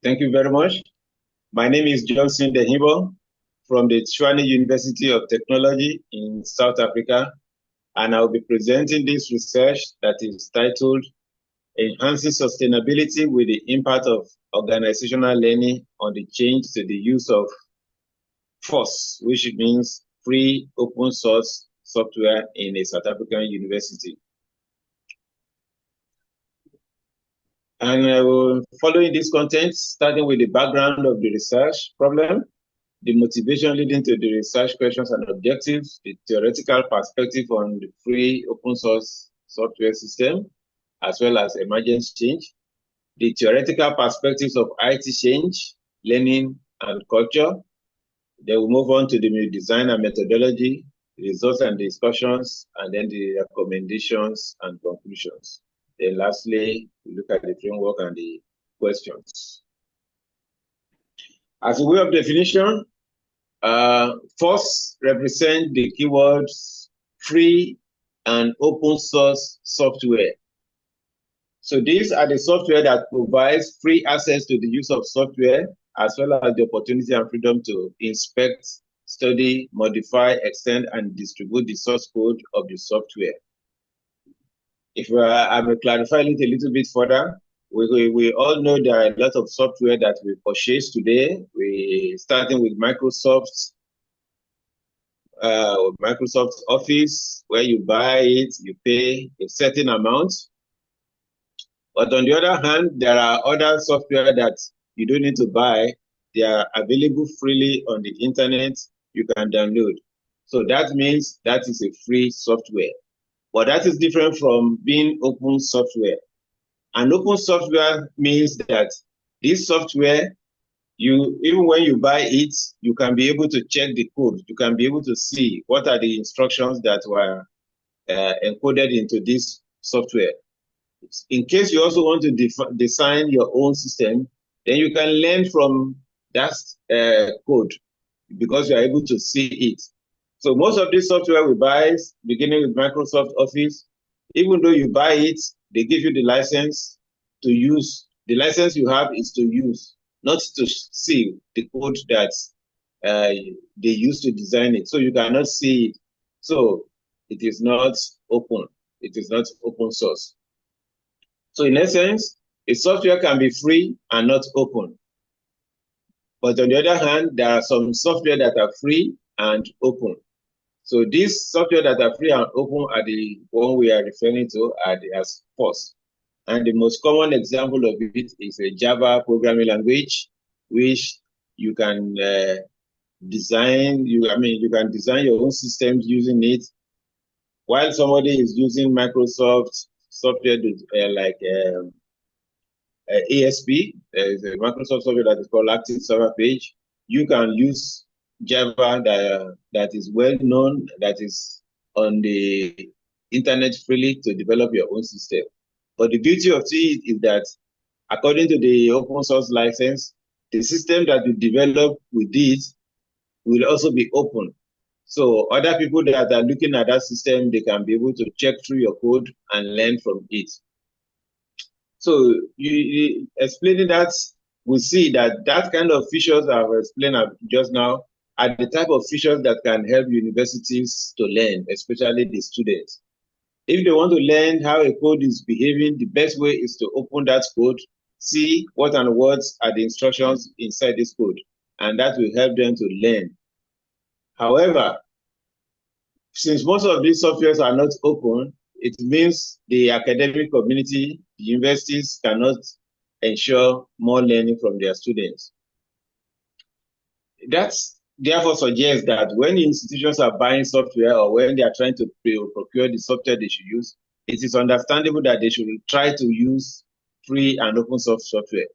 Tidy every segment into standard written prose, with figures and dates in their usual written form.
Thank you very much. My name is Tshwane Dehinbo from the Tshwane University of Technology in South Africa, and I'll be presenting this research that is titled Enhancing Sustainability with the Impact of Organizational Learning on the Change to the Use of FOSS, which means Free Open Source Software in a South African University. And following this content, starting with the background of the research problem, the motivation leading to the research questions and objectives, the theoretical perspective on the free open source software system, as well as emergence change, the theoretical perspectives of IT change, learning, and culture. Then we'll move on to the design and methodology, results and discussions, and then the recommendations and conclusions. Then lastly, we look at the framework and the questions. As a way of definition, FOSS represent the keywords free and open source software. So these are the software that provides free access to the use of software, as well as the opportunity and freedom to inspect, study, modify, extend, and distribute the source code of the software. If I may clarify it a little bit further, we all know there are a lot of software that we purchase today. We starting with Microsoft Office, where you buy it, you pay a certain amount. But on the other hand, there are other software that you don't need to buy. They are available freely on the internet. You can download. So that means that is a free software. But that is different from being open software. And open software means that this software, even when you buy it, you can be able to check the code. You can be able to see what are the instructions that were encoded into this software. In case you also want to design your own system, then you can learn from that code because you are able to see it. So most of this software we buy, beginning with Microsoft Office, even though you buy it, they give you the license to use. The license you have is to use, not to see the code that they use to design it. So you cannot see it. So it is not open. It is not open source. So in essence, a software can be free and not open. But on the other hand, there are some software that are free and open. So these software that are free and open are the one we are referring to as FOSS. And the most common example of it is a Java programming language, which you can design. You can design your own systems using it. While somebody is using Microsoft software like ASP, there is a Microsoft software that is called Active Server Page. You can use Java that is well known, that is on the internet freely to develop your own system. But the beauty of it is that according to the open source license, the system that you develop with it will also be open. So other people that are looking at that system, they can be able to check through your code and learn from it. So you explaining that, we see that that kind of features I've explained just now are the type of features that can help universities to learn, especially the students. If they want to learn how a code is behaving, the best way is to open that code, see what and what are the instructions inside this code, and that will help them to learn. However, since most of these softwares are not open, it means the academic community, the universities cannot ensure more learning from their students. That therefore suggests that when institutions are buying software or when they are trying to procure the software they should use, it is understandable that they should try to use free and open source software.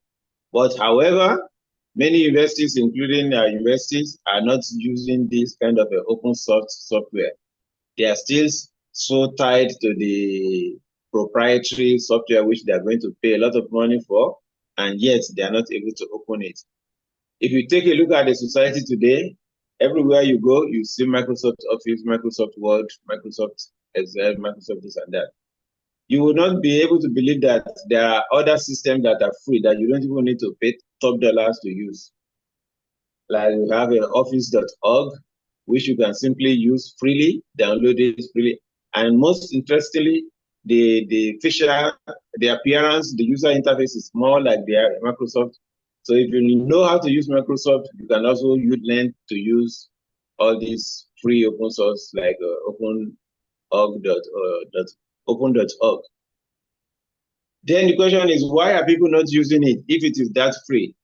But however, many universities, including our universities, are not using this kind of open source software. They are still so tied to the proprietary software which they are going to pay a lot of money for, and yet they are not able to open it. If you take a look at the society today, everywhere you go, you see Microsoft Office, Microsoft Word, Microsoft Excel, Microsoft this and that. you will not be able to believe that there are other systems that are free that you don't even need to pay top dollars to use. Like we have an office.org, which you can simply use freely, download it freely. And most interestingly, the feature, the appearance, the user interface is more like the Microsoft. So if you know how to use Microsoft, you can also learn to use all these free open source like open.org. Then the question is, why are people not using it if it is that free?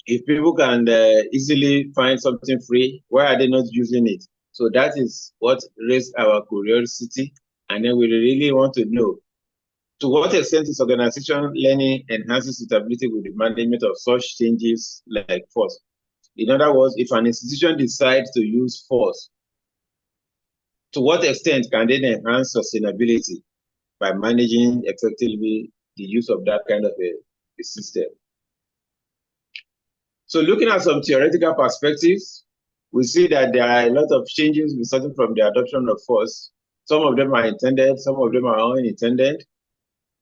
If people can easily find something free, why are they not using it? So that is what raised our curiosity. And then we really want to know, to what extent is organization learning enhances suitability with the management of such changes like FOSS? In other words, if an institution decides to use FOSS, to what extent can they enhance sustainability by managing effectively the use of that kind of a system? So looking at some theoretical perspectives, we see that there are a lot of changes resulting from the adoption of FOSS. Some of them are intended, some of them are unintended.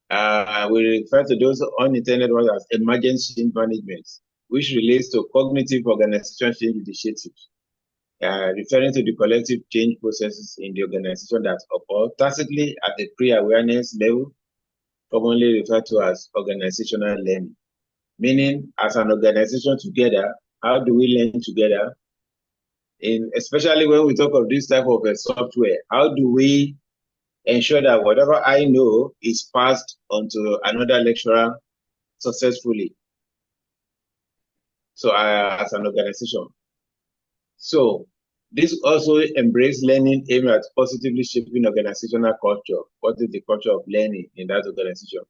We refer to those unintended ones as emergent change management, which relates to cognitive organization change initiatives, referring to the collective change processes in the organization that occur tacitly at the pre-awareness level, commonly referred to as organizational learning. Meaning, as an organization together, how do we learn together? Especially when we talk of this type of software, how do we ensure that whatever I know is passed on to another lecturer successfully? So as an organization. So this also embraces learning aimed at positively shaping organizational culture. What is the culture of learning in that organization?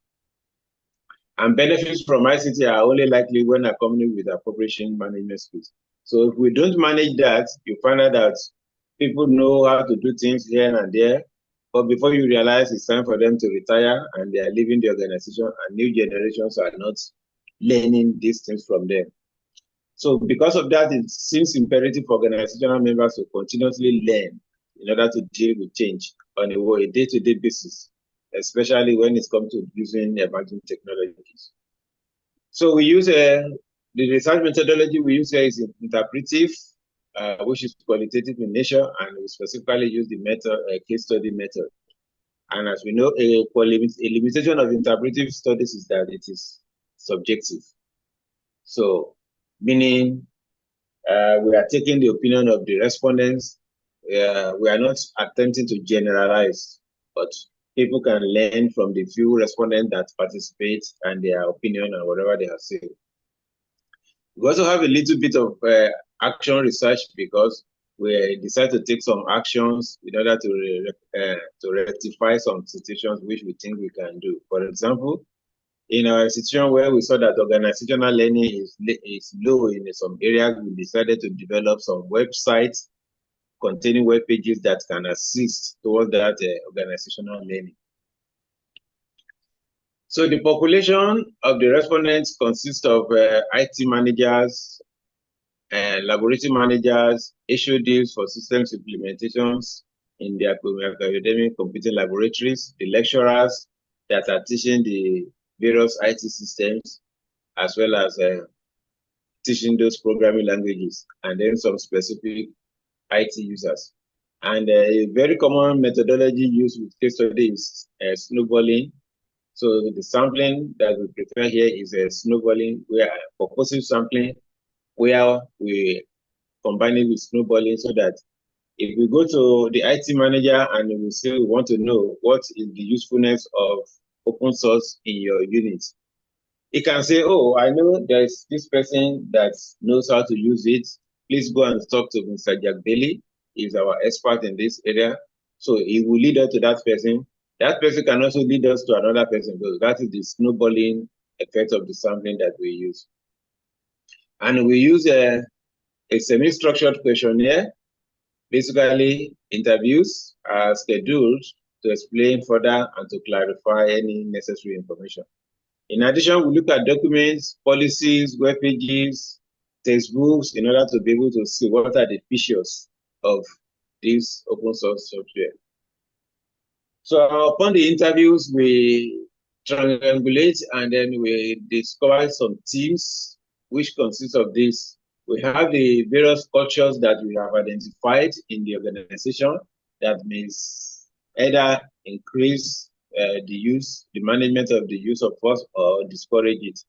And benefits from ICT are only likely when accompanied with appropriate management skills. So if we don't manage that, you find out that people know how to do things here and there, but before you realize it's time for them to retire and they are leaving the organization and new generations are not learning these things from them. So because of that, it seems imperative for organizational members to continuously learn in order to deal with change on a day-to-day basis, especially when it comes to using emerging technologies. So we use the research methodology we use here is interpretive, which is qualitative in nature, and we specifically use the method, case study method. And as we know, a limitation of interpretive studies is that it is subjective. So, meaning we are taking the opinion of the respondents. We are not attempting to generalize, but people can learn from the few respondents that participate and their opinion and whatever they have said. We also have a little bit of action research because we decide to take some actions in order to rectify some situations which we think we can do. For example, in our situation where we saw that organizational learning is low in some areas, we decided to develop some websites containing web pages that can assist towards that organizational learning. So the population of the respondents consists of IT managers, laboratory managers, HODs for systems implementations in their academic computing laboratories, the lecturers that are teaching the various IT systems, as well as teaching those programming languages, and then some specific IT users. And a very common methodology used with case study is snowballing. So the sampling that we prefer here is a snowballing, where purposive sampling, where we combine it with snowballing so that if we go to the IT manager and we say we want to know what is the usefulness of open source in your unit, he can say, oh, I know there's this person that knows how to use it. Please go and talk to Mr. Jack Bailey. He's our expert in this area. So he will lead us to that person. That person can also lead us to another person, because that is the snowballing effect of the sampling that we use. And we use a semi-structured questionnaire. Basically, interviews are scheduled to explain further and to clarify any necessary information. In addition, we look at documents, policies, web pages, textbooks in order to be able to see what are the features of this open source software. So upon the interviews, we triangulate and then we discover some teams which consist of this. We have the various cultures that we have identified in the organization that means either increase the management of the use of force or discourage it.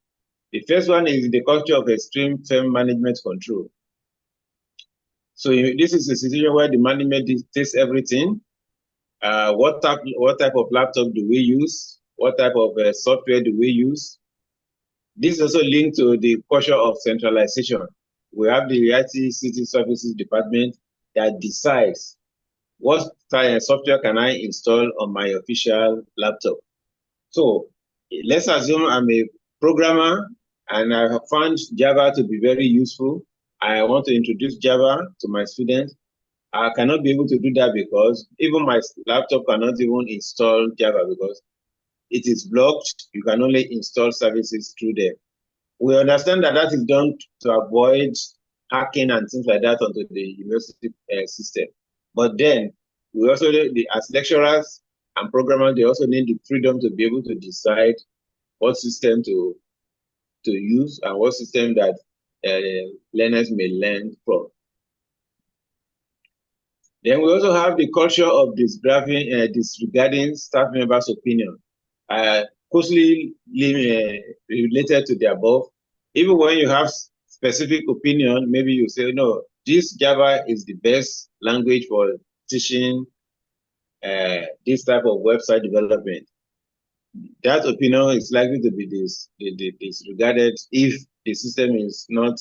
The first one is the culture of extreme firm management control. So this is a situation where the management dictates everything. What type of laptop do we use? What type of software do we use? This is also linked to the culture of centralization. We have the ICSD services department that decides what software can I install on my official laptop. So let's assume I'm a programmer and I have found Java to be very useful. I want to introduce Java to my students. I cannot be able to do that because even my laptop cannot even install Java because it is blocked. You can only install services through there. We understand that that is done to avoid hacking and things like that onto the university system. But then we also, as lecturers and programmers, they also need the freedom to be able to decide what system to use and what system that learners may learn from. Then we also have the culture of disregarding staff members' opinion, closely related to the above. Even when you have specific opinion, maybe you say, no, this Java is the best language for teaching this type of website development. That opinion is likely to be disregarded if the system is not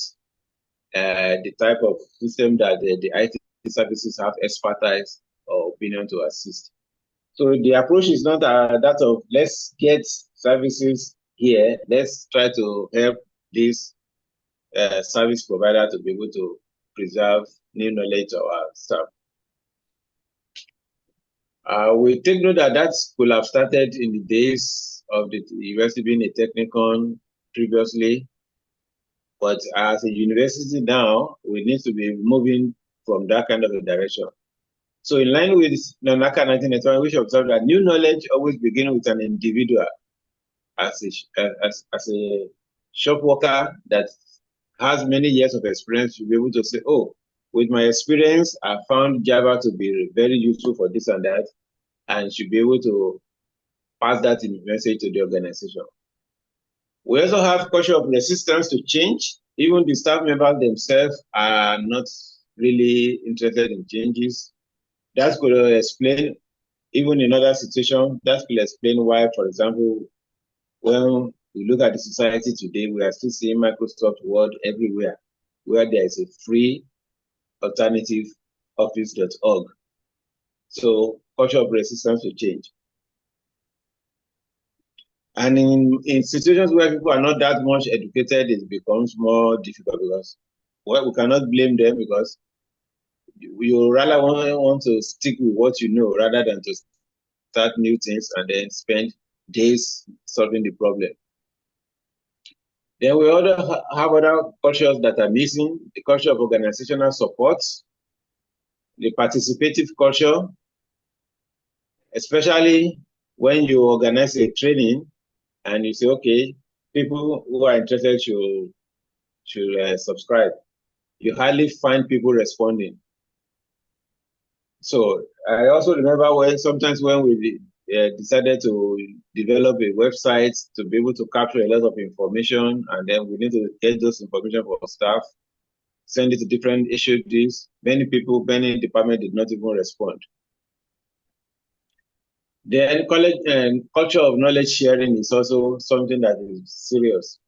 the type of system that the IT services have expertise or opinion to assist. So the approach is not that of let's get services here, let's try to help this service provider to be able to preserve new knowledge to our staff. We take note that that could have started in the days of the university being a technicon previously, but as a university now, we need to be moving from that kind of a direction. So in line with NACA 1991, we should observe that new knowledge always begins with an individual as a shop worker that has many years of experience to be able to say, oh, with my experience, I found Java to be very useful for this and that, and should be able to pass that message to the organization. We also have culture of resistance to change. Even the staff members themselves are not really interested in changes. That could explain, even in other situations, that could explain why, for example, when we look at the society today, we are still seeing Microsoft Word everywhere, where there is a free alternative, office.org. So, culture of resistance to change. And in situations where people are not that much educated, it becomes more difficult because we cannot blame them because you rather want to stick with what you know rather than to start new things and then spend days solving the problem. Then we also have other cultures that are missing, the culture of organizational support, the participative culture, especially when you organize a training and you say, okay, people who are interested should subscribe. You hardly find people responding. So I also remember sometimes when we decided to develop a website to be able to capture a lot of information, and then we need to get those information for staff, send it to different HODs. Many people, many departments did not even respond. The college and culture of knowledge sharing is also something that is serious.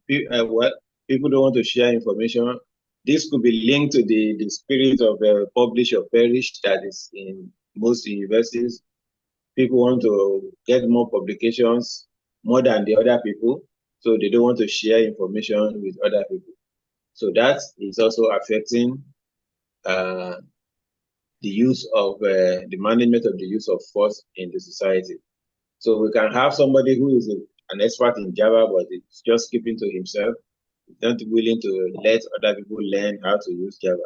People don't want to share information. This could be linked to the spirit of publish or perish that is in most universities. People want to get more publications more than the other people, so they don't want to share information with other people. So that is also affecting the use of the management of the use of force in the society. So we can have somebody who is an expert in Java, but it's just keeping to himself, not willing to let other people learn how to use Java.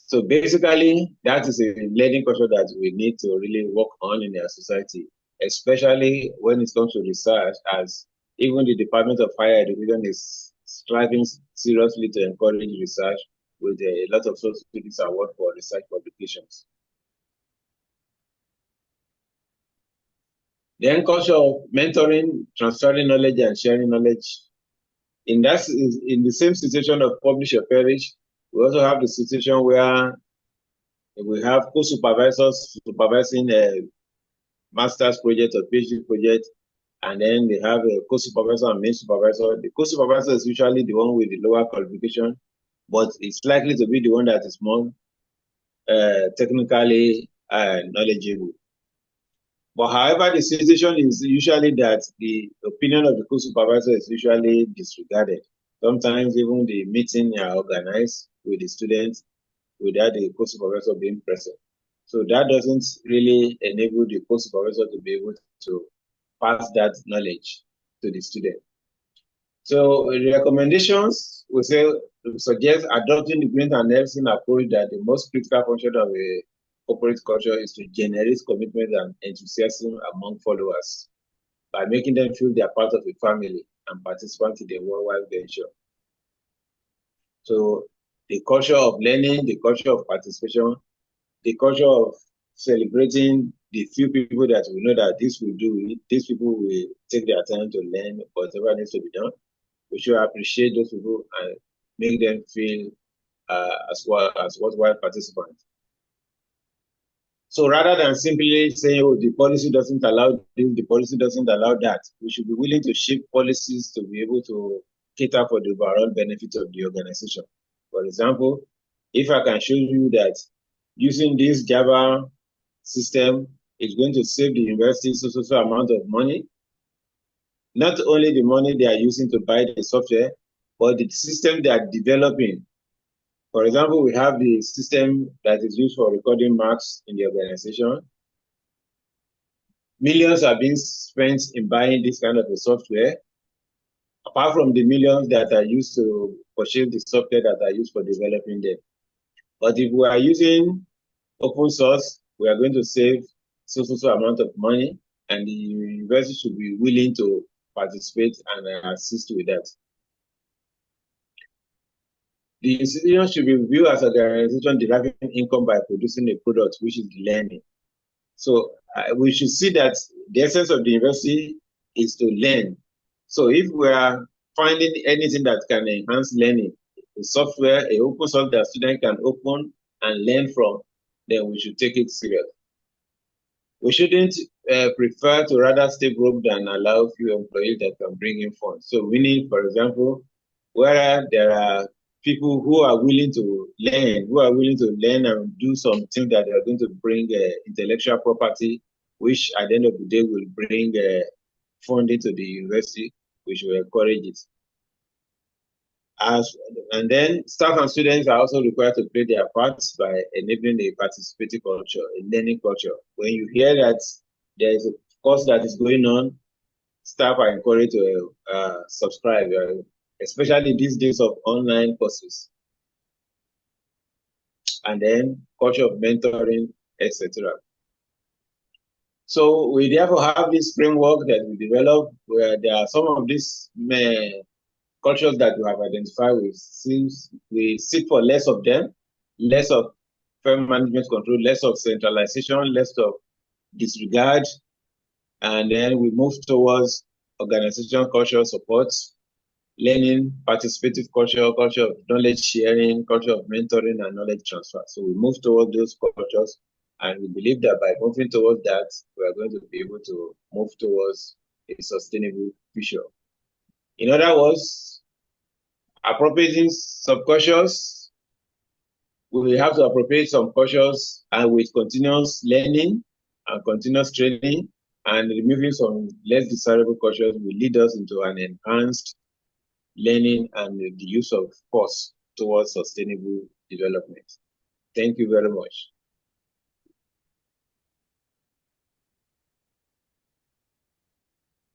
So basically, that is a learning culture that we need to really work on in our society, especially when it comes to research, as even the Department of Higher Education is striving seriously to encourage research with a lot of subsidies award for research publications. Then culture of mentoring, transferring knowledge and sharing knowledge. In the same situation of publish or perish, we also have the situation where we have co-supervisors supervising a master's project or PhD project, and then they have a co-supervisor and main supervisor. The co-supervisor is usually the one with the lower qualification, but it's likely to be the one that is more technically knowledgeable. But however, the situation is usually that the opinion of the co-supervisor is usually disregarded. Sometimes even the meeting are organized with the students without the co-supervisor being present. So that doesn't really enable the co-supervisor to be able to pass that knowledge to the student. So recommendations, we suggest adopting the grant and everything approach that the most critical function of a corporate culture is to generate commitment and enthusiasm among followers by making them feel they are part of a family and participant in the worldwide venture. So the culture of learning, the culture of participation, the culture of celebrating the few people that we know that this will do it, these people will take their time to learn whatever needs to be done. We should appreciate those people and make them feel as worthwhile participants. So rather than simply saying, oh, the policy doesn't allow this, the policy doesn't allow that, we should be willing to shape policies to be able to cater for the overall benefit of the organization. For example, if I can show you that using this Java system is going to save the university so amount of money, not only the money they are using to buy the software, but the system they are developing. For example, we have the system that is used for recording marks in the organization. Millions are being spent in buying this kind of a software, apart from the millions that are used to purchase the software that are used for developing them. But if we are using open source, we are going to save so amount of money, and the university should be willing to participate and assist with that. The institution should be viewed as an organization deriving income by producing a product, which is learning. So we should see that the essence of the university is to learn. So if we are finding anything that can enhance learning, a software, an open source that students can open and learn from, then we should take it serious. We shouldn't prefer to rather stay broke than allow few employees that can bring in funds. So we need, for example, where there are people who are willing to learn and do something that are going to bring intellectual property, which at the end of the day will bring funding to the university, which will encourage it. And then staff and students are also required to play their parts by enabling a participative culture, a learning culture. When you hear that there is a course that is going on, staff are encouraged to subscribe, especially these days of online courses. And then culture of mentoring, etc. So we therefore have this framework that we develop where there are some of these cultures that we have identified. We seek for less of them, less of firm management control, less of centralization, less of disregard, and then we move towards organizational cultural support, learning, participative culture, culture of knowledge sharing, culture of mentoring and knowledge transfer. So we move towards those cultures, and we believe that by moving towards that, we are going to be able to move towards a sustainable future. In other words, appropriating subcultures, we have to appropriate some cultures and with continuous learning and continuous training, and removing some less desirable cultures will lead us into an enhanced learning and the use of FOSS towards sustainable development. Thank you very much.